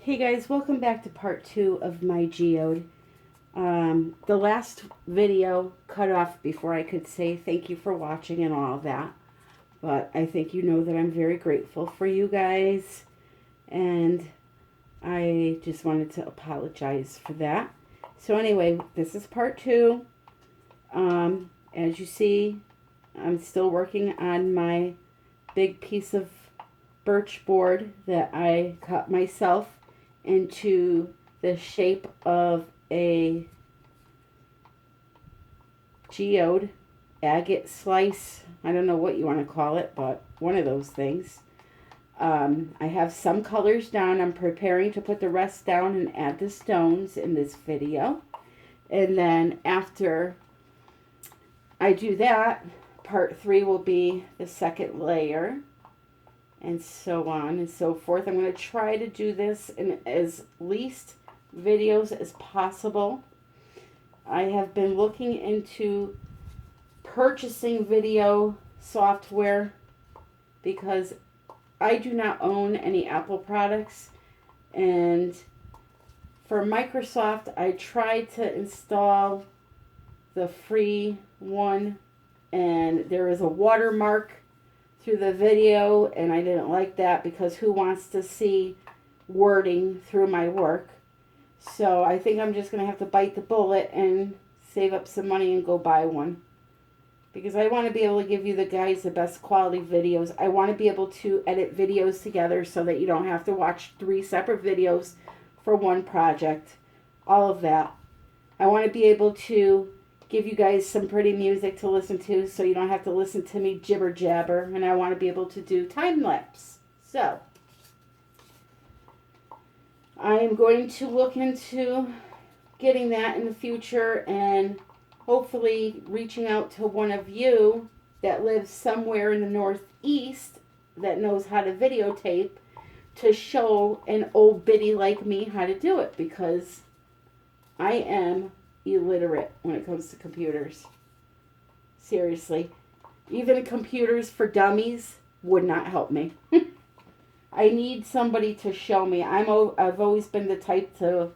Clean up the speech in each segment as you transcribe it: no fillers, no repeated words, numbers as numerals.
Hey guys, welcome back to part 2 of my geode. The last video cut off before I could say thank you for watching and all of that. But I think you know that I'm very grateful for you guys. And I just wanted to apologize for that. So anyway, this is part 2. As you see, I'm still working on my big piece of birch board that I cut myself into the shape of a geode, agate slice. I don't know what you want to call it, but one of those things. I have some colors down. I'm preparing to put the rest down and add the stones in this video. And then after I do that, part 3 will be the second layer, and so on and so forth. I'm going to try to do this in as least videos as possible. I have been looking into purchasing video software because I do not own any Apple products, and for Microsoft I tried to install the free one, and there is a watermark through the video, and I didn't like that because who wants to see wording through my work? So I think I'm just going to have to bite the bullet and save up some money and go buy one, because I want to be able to give you the guys the best quality videos. I want to be able to edit videos together so that you don't have to watch 3 separate videos for one project. All of that. I want to be able to give you guys some pretty music to listen to so you don't have to listen to me jibber jabber, and I want to be able to do time lapse. So I am going to look into getting that in the future, and hopefully reaching out to one of you that lives somewhere in the Northeast that knows how to videotape to show an old biddy like me how to do it, because I am illiterate when it comes to computers. Seriously. Even computers for dummies would not help me. I need somebody to show me. I've always been the type to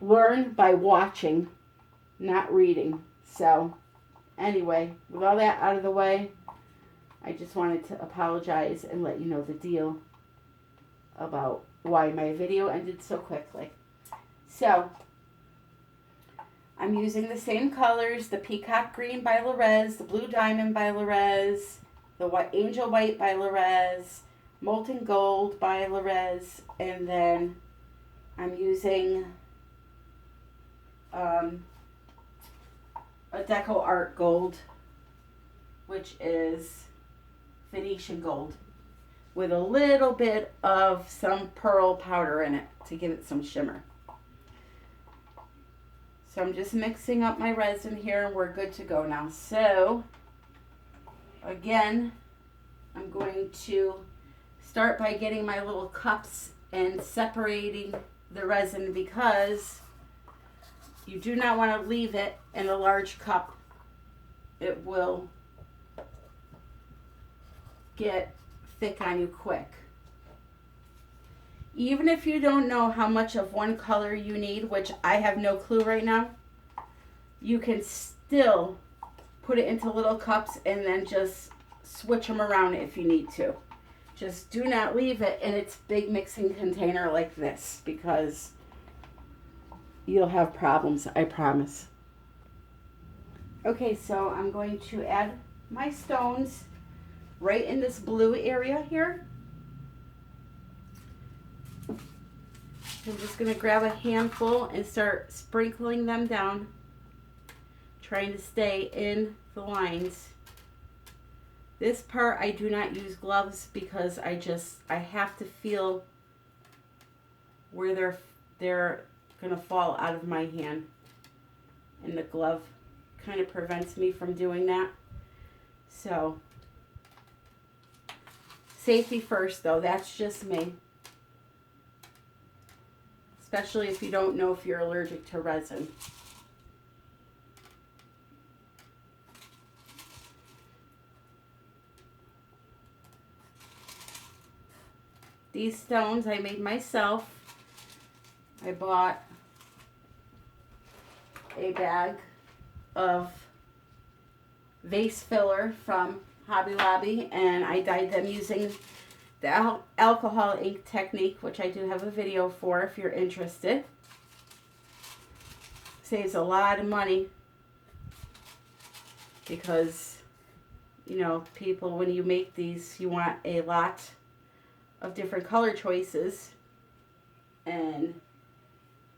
learn by watching, not reading. So, anyway, with all that out of the way, I just wanted to apologize and let you know the deal about why my video ended so quickly. So, I'm using the same colors, the Peacock Green by Res, the Blue Diamond by Res, the Angel White by Res, Molten Gold by Res, and then I'm using a Deco Art Gold, which is Venetian Gold, with a little bit of some pearl powder in it to give it some shimmer. So I'm just mixing up my resin here, and we're good to go now. So, again, I'm going to start by getting my little cups and separating the resin, because you do not want to leave it in a large cup. It will get thick on you quick. Even if you don't know how much of one color you need, which I have no clue right now, you can still put it into little cups and then just switch them around if you need to. Just do not leave it in its big mixing container like this, because you'll have problems, I promise. Okay, so I'm going to add my stones right in this blue area here. I'm just going to grab a handful and start sprinkling them down, trying to stay in the lines. This part I do not use gloves because I have to feel where they're going to fall out of my hand, and the glove kind of prevents me from doing that. So, safety first though, that's just me. Especially if you don't know if you're allergic to resin. These stones I made myself. I bought a bag of vase filler from Hobby Lobby, and I dyed them using the alcohol ink technique, which I do have a video for if you're interested. Saves a lot of money because, you know, people, when you make these, you want a lot of different color choices, and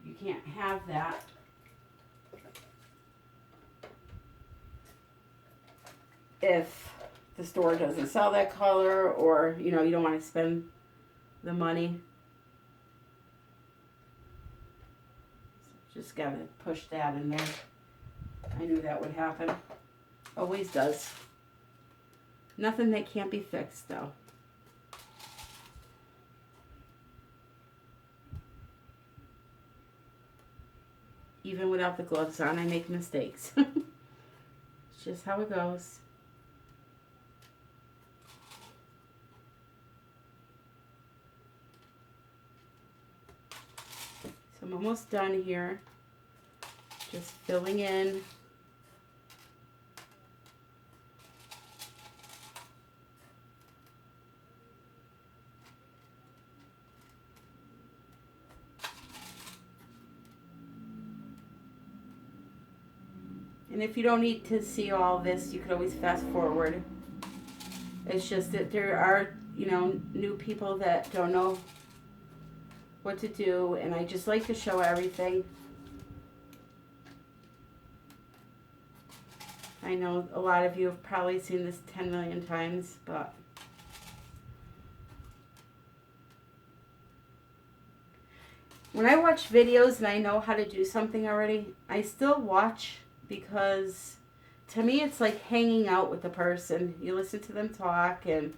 you can't have that if the store doesn't sell that color, or, you know, you don't want to spend the money. Just gotta push that in there. I knew that would happen. Always does. Nothing that can't be fixed, though. Even without the gloves on, I make mistakes. It's just how it goes. So I'm almost done here. Just filling in. And if you don't need to see all this, you could always fast forward. It's just that there are, you know, new people that don't know what to do, and I just like to show everything. I know a lot of you have probably seen this 10 million times, but when I watch videos and I know how to do something already, I still watch, because to me it's like hanging out with the person. You listen to them talk and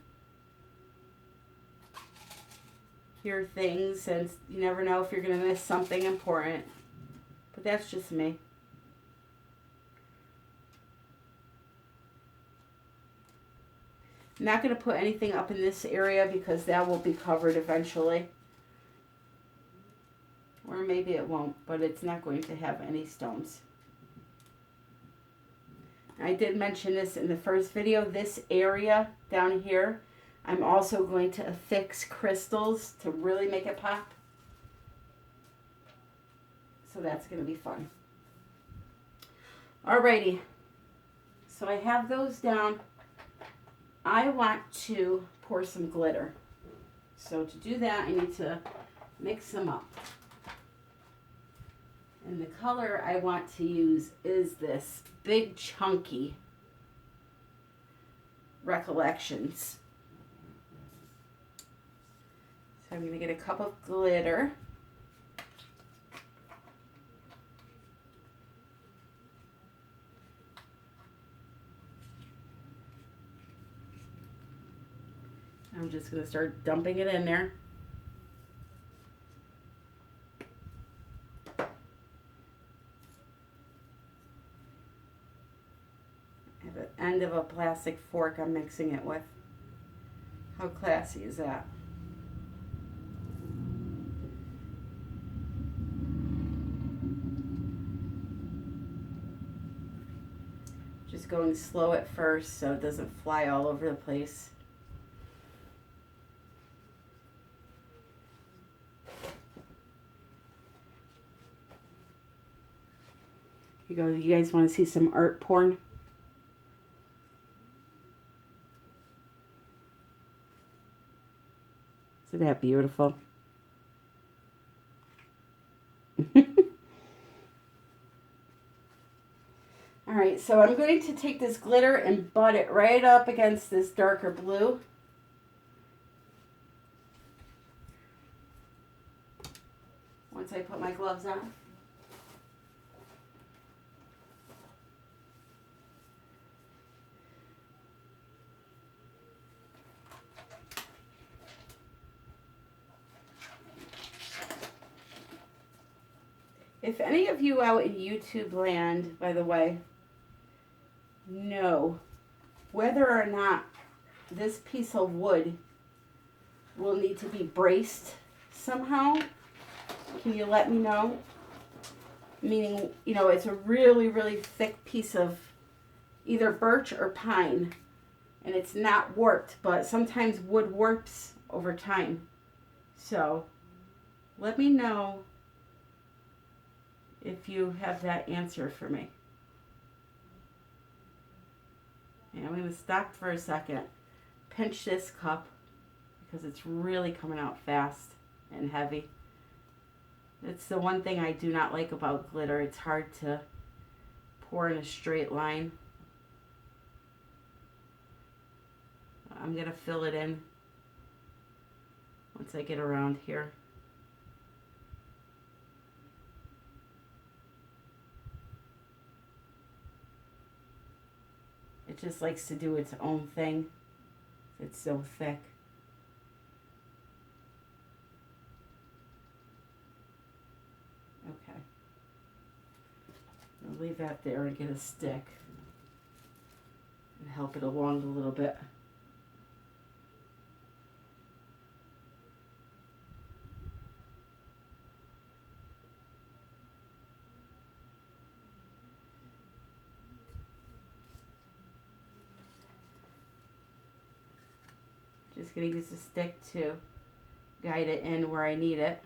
hear things, and you never know if you're going to miss something important. But that's just me. I'm not going to put anything up in this area because that will be covered eventually. Or maybe it won't, but it's not going to have any stones. I did mention this in the first video. This area down here, I'm also going to affix crystals to really make it pop. So that's going to be fun. Alrighty. So I have those down. I want to pour some glitter. So to do that, I need to mix them up. And the color I want to use is this big chunky Recollections. So I'm going to get a cup of glitter. I'm just going to start dumping it in there. End of a plastic fork I'm mixing it with. How classy is that? Just going slow at first so it doesn't fly all over the place. Here you go. You guys want to see some art porn? Isn't that beautiful? Alright, so I'm going to take this glitter and butt it right up against this darker blue. Once I put my gloves on. If any of you out in YouTube land, by the way, know whether or not this piece of wood will need to be braced somehow. Can you let me know? Meaning, you know, it's a really, really thick piece of either birch or pine. And it's not warped, but sometimes wood warps over time. So let me know if you have that answer for me. And I'm going to stop for a second, pinch this cup because it's really coming out fast and heavy. It's the one thing I do not like about glitter. It's hard to pour in a straight line. I'm going to fill it in once I get around here. It just likes to do its own thing. It's so thick. Okay. I'll leave that there and get a stick and help it along a little bit. Just going to use a stick to guide it in where I need it.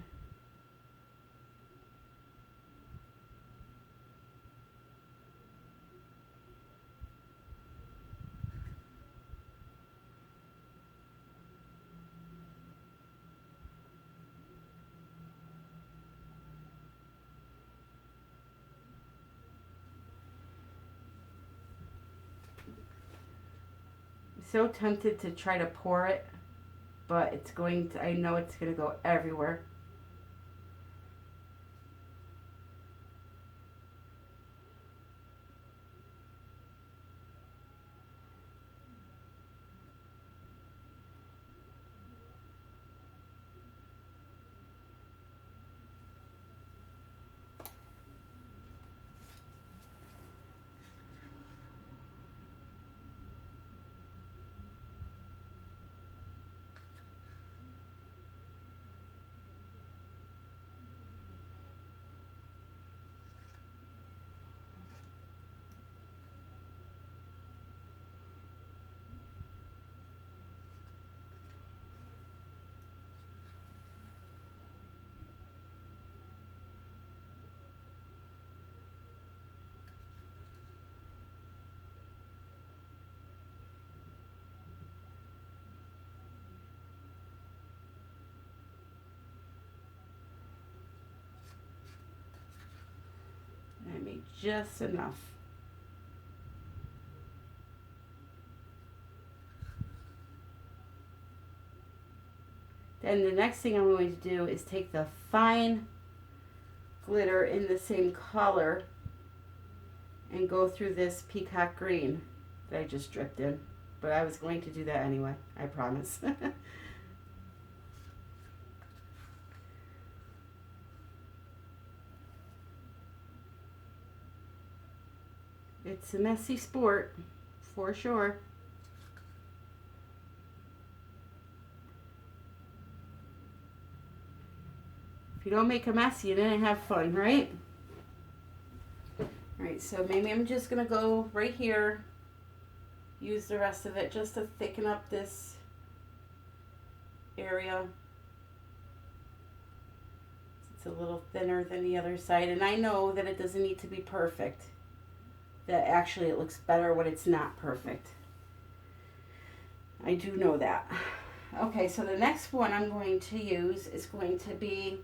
So tempted to try to pour it, but it's going to, I know it's going to go everywhere. I made just enough. Then the next thing I'm going to do is take the fine glitter in the same color and go through this peacock green that I just dripped in. But I was going to do that anyway, I promise. It's a messy sport, for sure. If you don't make a mess, you didn't have fun, right? Alright, so maybe I'm just going to go right here, use the rest of it just to thicken up this area. It's a little thinner than the other side, and I know that it doesn't need to be perfect. That actually it looks better when it's not perfect. I do know that. Okay, so the next one I'm going to use is going to be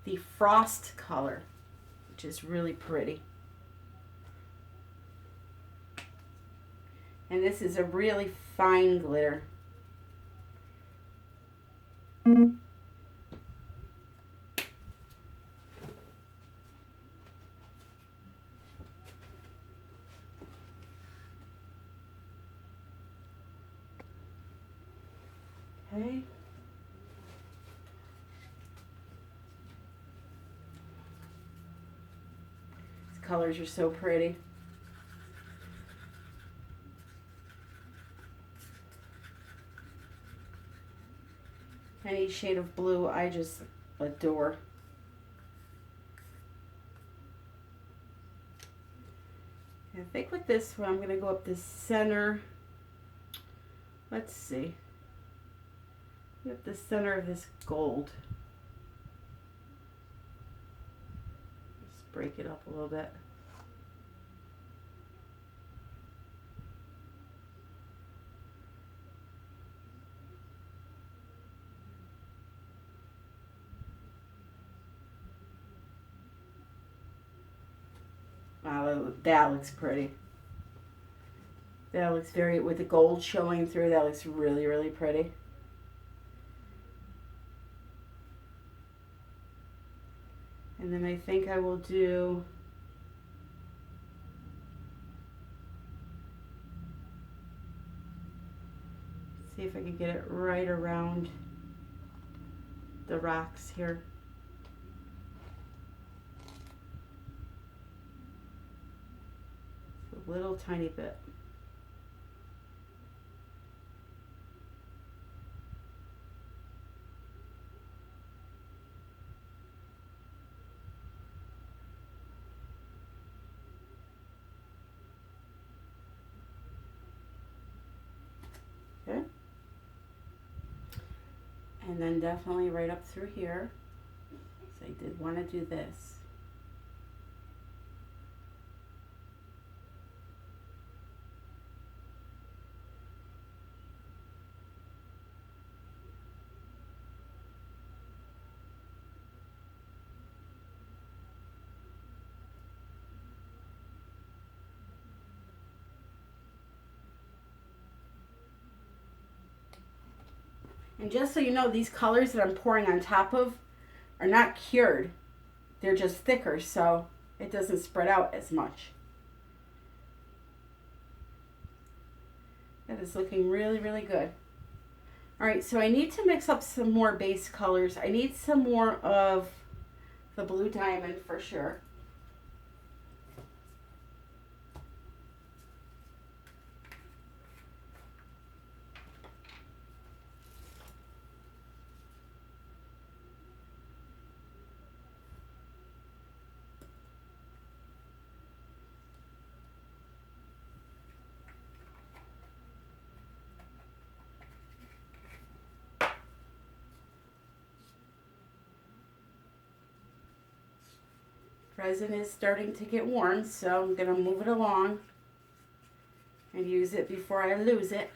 the frost color, which is really pretty. And this is a really fine glitter. Okay. These colors are so pretty. Any shade of blue I just adore. I think with this one I'm going to go up the center. Let's see. Up the center of this gold. Just break it up a little bit. Wow, that looks pretty. That looks very, with the gold showing through, that looks really, really pretty. And then I think I will do see if I can get it right around the rocks here. A little tiny bit. Okay. And then definitely right up through here. So I did want to do this. And just so you know, these colors that I'm pouring on top of are not cured. They're just thicker, so it doesn't spread out as much. That is looking really, really good. All right, so I need to mix up some more base colors. I need some more of the blue diamond for sure. Resin is starting to get warm, so I'm going to move it along and use it before I lose it.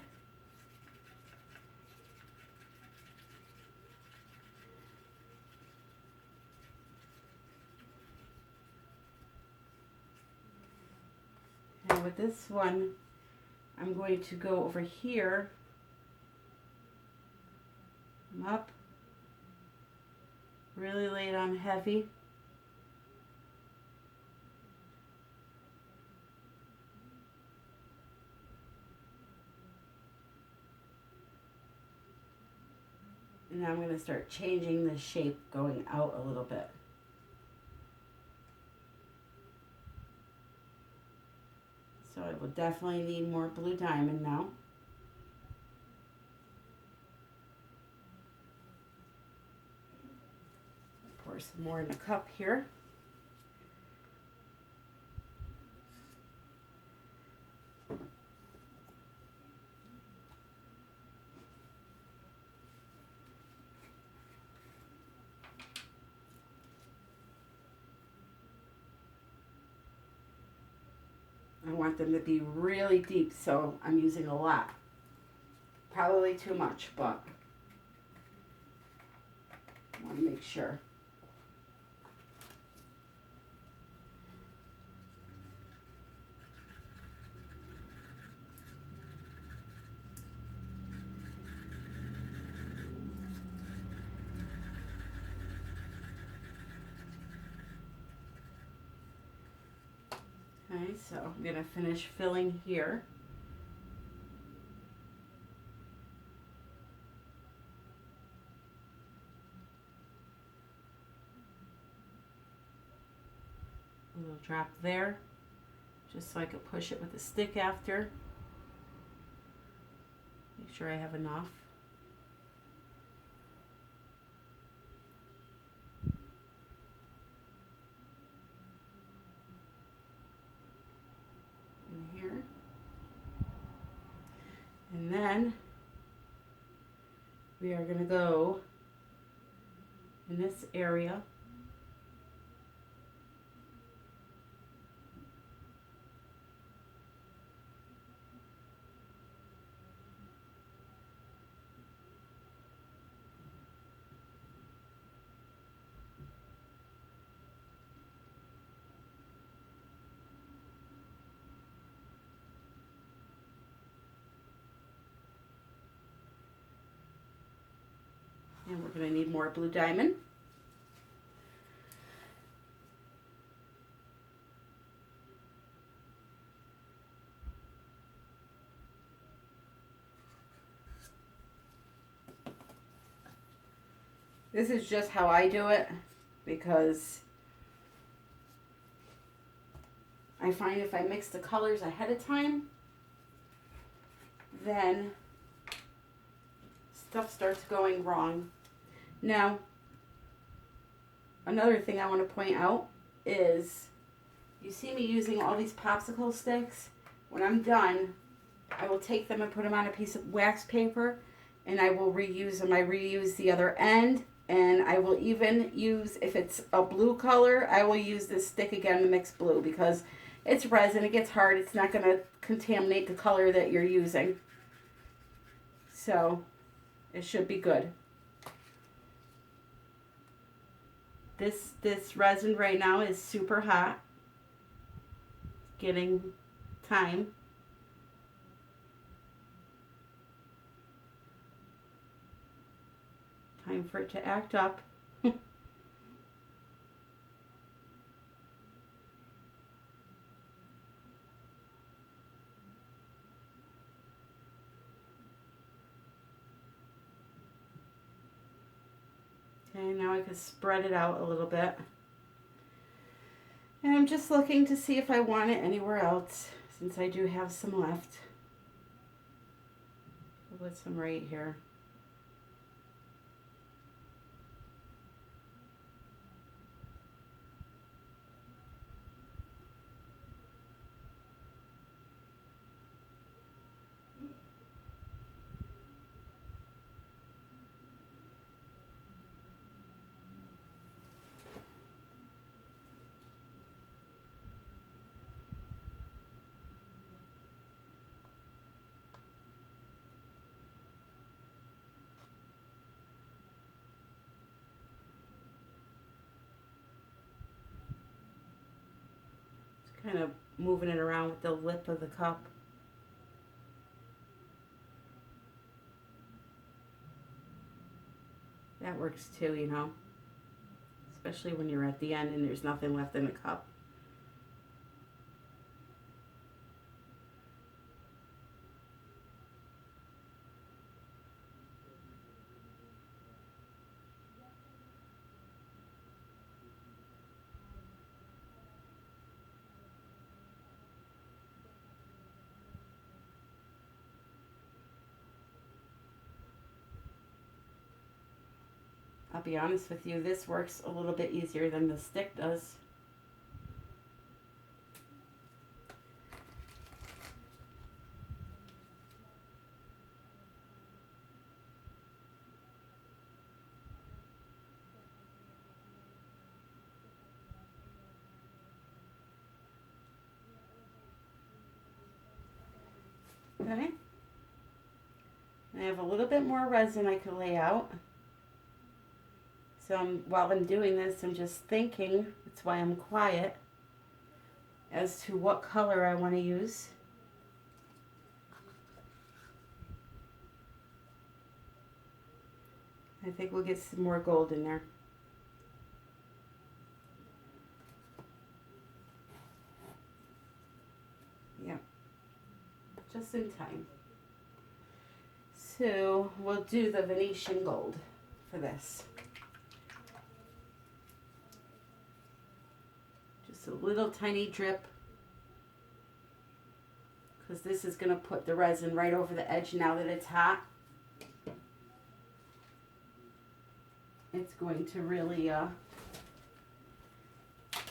And with this one, I'm going to go over here, up, really lay it on heavy. And now I'm going to start changing the shape, going out a little bit. So I will definitely need more blue diamond now. Pour some more in the cup here. I want them to be really deep, so I'm using a lot. Probably too much, but I want to make sure. Okay, so I'm going to finish filling here. A little drop there, just so I could push it with a stick after. Make sure I have enough. then we are going to go in this area. And we're going to need more blue diamond. This is just how I do it because I find if I mix the colors ahead of time, then stuff starts going wrong. Now, another thing I want to point out is you see me using all these popsicle sticks. When I'm done, I will take them and put them on a piece of wax paper and I will reuse them. I reuse the other end, and I will even use, if it's a blue color, I will use this stick again to mix blue because it's resin, it gets hard, it's not going to contaminate the color that you're using. So, it should be good. This resin right now is super hot. Getting time. Time for it to act up. Okay, now I can spread it out a little bit. And I'm just looking to see if I want it anywhere else, since I do have some left. I'll put some right here. Kind of moving it around with the lip of the cup. That works too, you know, especially when you're at the end and there's nothing left in the cup. I'll be honest with you, this works a little bit easier than the stick does. Okay. I have a little bit more resin I can lay out. So while I'm doing this, I'm just thinking, that's why I'm quiet, as to what color I want to use. I think we'll get some more gold in there. Yep, just in time. So we'll do the Venetian gold for this. A little tiny drip, because this is going to put the resin right over the edge now that it's hot. It's going to really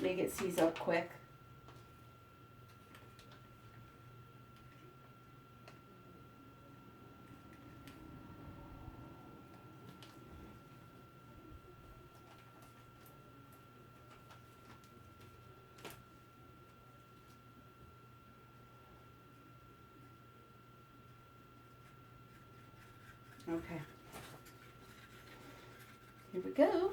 make it seize up quick. Okay. Here we go.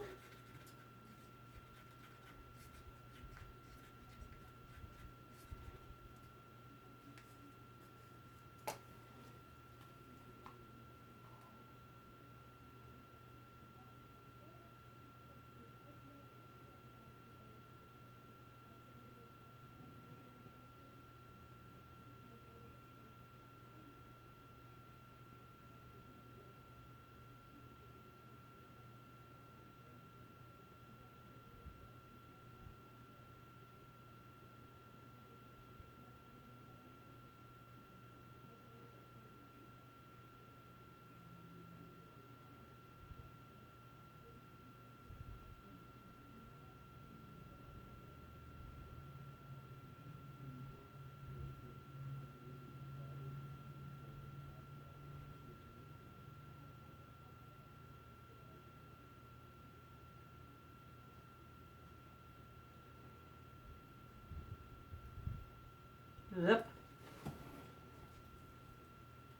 Yep.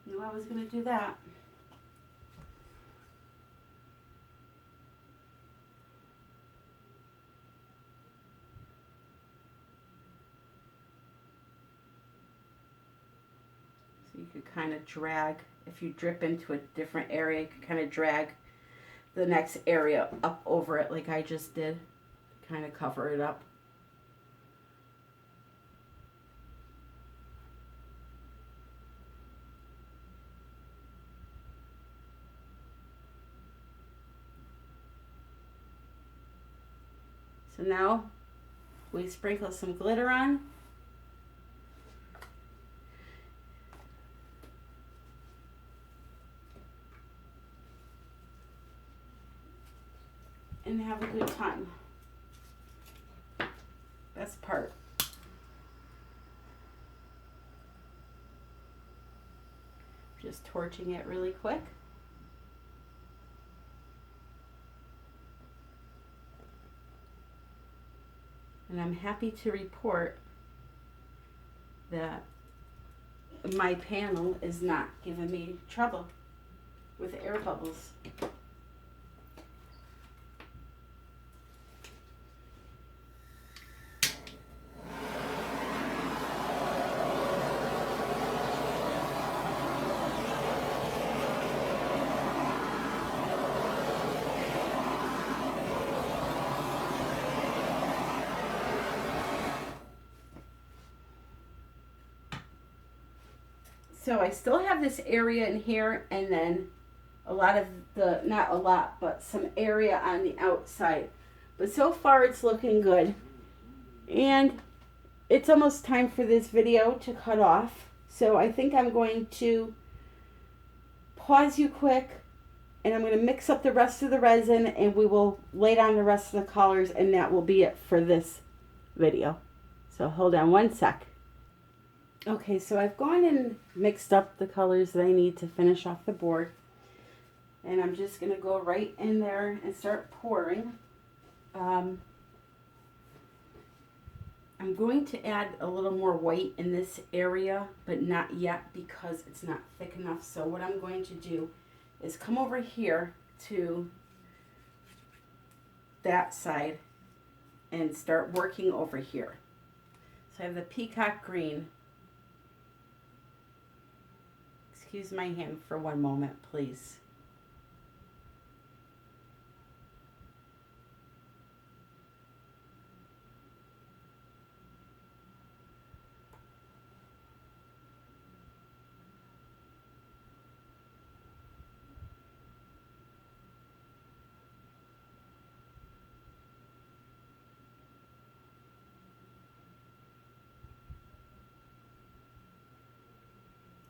Knew I was going to do that. So you could kind of drag, if you drip into a different area, you could kind of drag the next area up over it like I just did. Kind of cover it up. So now we sprinkle some glitter on. And have a good time. Best part. Just torching it really quick. And I'm happy to report that my panel is not giving me trouble with air bubbles. So I still have this area in here, and then a lot of the, not a lot, but some area on the outside. But so far it's looking good. And it's almost time for this video to cut off. So I think I'm going to pause you quick, and I'm going to mix up the rest of the resin, and we will lay down the rest of the colors, and that will be it for this video. So hold on one sec. Okay, so I've gone and mixed up the colors that I need to finish off the board. And I'm just going to go right in there and start pouring. I'm going to add a little more white in this area, but not yet because it's not thick enough. So what I'm going to do is come over here to that side and start working over here. So I have the Peacock green. Excuse my hand for one moment, please.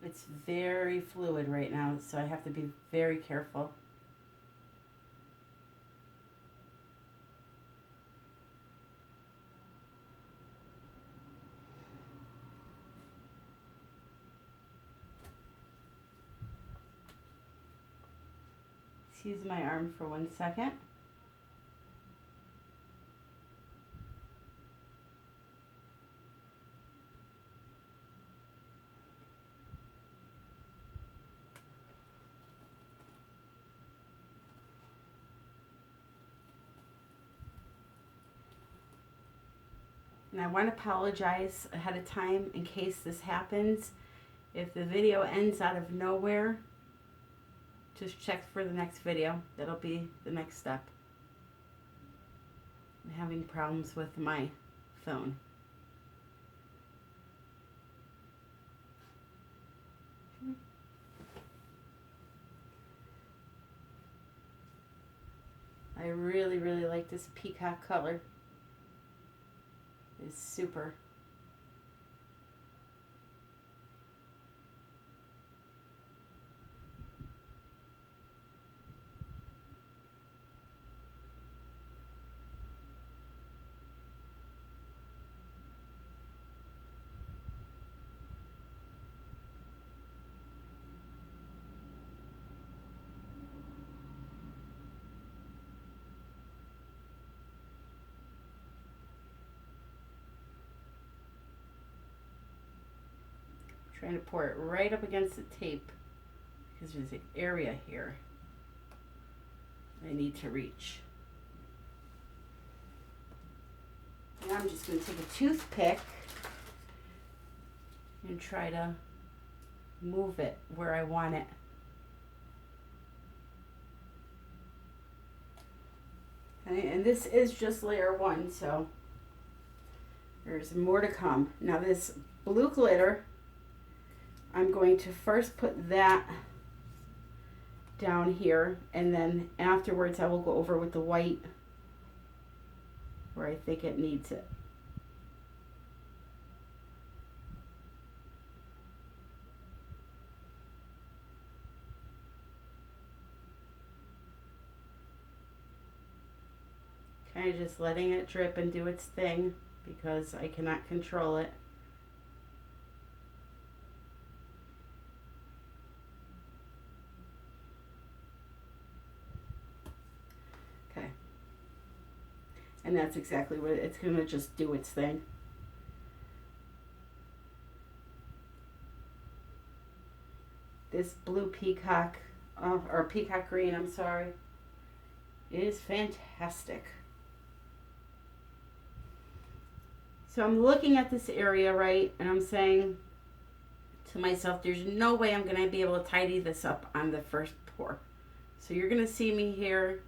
It's very fluid right now, so I have to be very careful. Excuse my arm for 1 second. And I want to apologize ahead of time in case this happens. If the video ends out of nowhere, just check for the next video. That'll be the next step. I'm having problems with my phone. I really, really like this peacock color. It's super. Trying to pour it right up against the tape because there's an area here I need to reach. Now I'm just going to take a toothpick and try to move it where I want it. Okay, and this is just layer 1, so there's more to come. Now this blue glitter, I'm going to first put that down here, and then afterwards I will go over with the white where I think it needs it. Kind of just letting it drip and do its thing because I cannot control it. And that's exactly what it's going to just do its thing. This blue peacock, or peacock green, I'm sorry, is fantastic. So I'm looking at this area, right, and I'm saying to myself, there's no way I'm going to be able to tidy this up on the first pour. So you're going to see me here